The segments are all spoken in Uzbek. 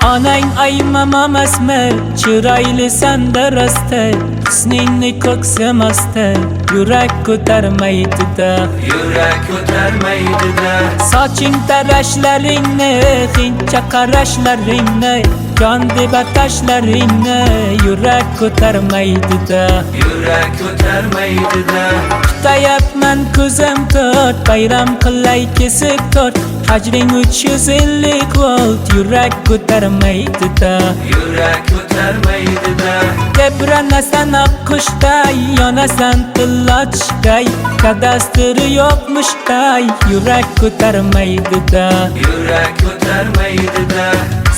Onang aymamam asma, chiroyli sanda rosta, husningni ko'ksim osta, yurak ko'tarmaydi-da, yurak ko'tarmaydi-da. Soching tarashlaringni, hincha qarashlaringni, jon deb atashlaringni, yurak ko'tarmaydi-da, yurak ko'tarmaydi-da. Kutayapman ko'zim to'rt, bayram qilay kesib to'rt, hajring 350 volt, yurak ko'tarmaydi-da, yurak ko'tarmaydi-da. Tebranasan oqqushday, yonasan tillochday, kadastri yo'qmushday, yurak ko'tarmaydi-da, yurak ko'tarmaydi-da.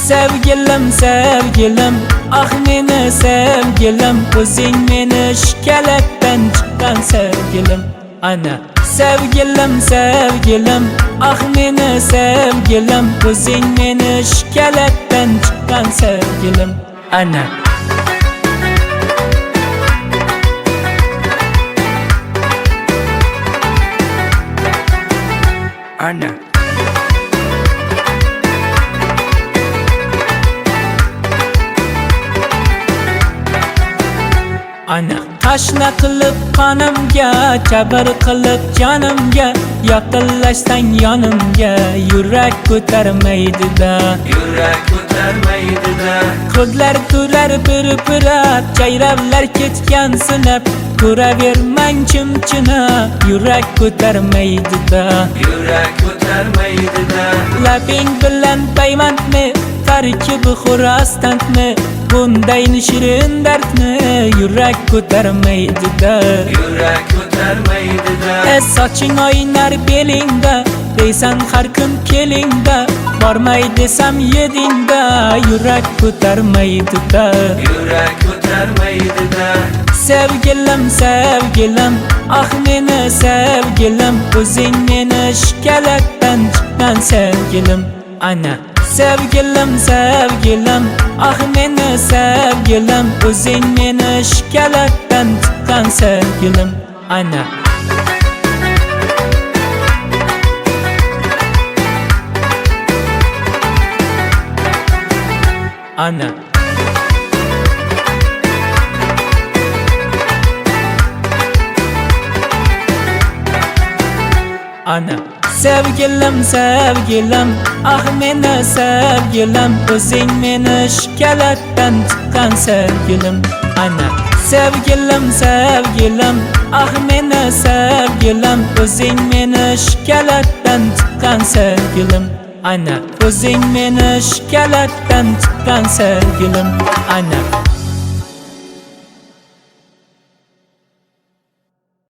Sevgilim, sevgilim, ah meni sevgilim, o'zing meni shkalakdan chiqqan sevgilim, ana. Sevgilim, sevgilim, ah meni sevgilim, o'zing meni shkalakdan chiqqan sevgilim, ana. Ana. Ana. Tashna qilib qonimga, jabr qilib jonimga, yaqinlashsang yonimga, yurak ko'tarmaydi-da, yurak ko'tarmaydi-da. Ko'zlar turar bir-birab, jayravlar ketgan sinab, ko'ravermang chimchina, yurak ko'tarmaydi-da, yurak ko'tarmaydi-da. Labing bilan paymandmi, tarkibi xurostandmi, bundayni shirin dardni, yurak ko'tarmaydi-da, yurak ko'tarmaydi-da. Soching oynar belingda, deysan har kun kelingda, bormay desam yedingda, yurak ko'tarmaydi-da, yurak ko'tarmaydi-da. Sevgilim, sevgilim, ah meni sevgilim, o'zing meni shkalakdan chiqqan sevgilim, ana. Sevgilim, sevgilim, ah meni sevgilim, o'zing meni shkalakdan chiqqan sevgilim, ana. Ana. Ana. Sevgilim, sevgilim, ah meni sevgilim, o'zing meni shkalakdan chiqqan sevgilim, ana. Sevgilim, sevgilim, ah meni sevgilim, o'zing meni shkalakdan chiqqan sevgilim, ana. O'zing meni shkalakdan chiqqan sevgilim, ana.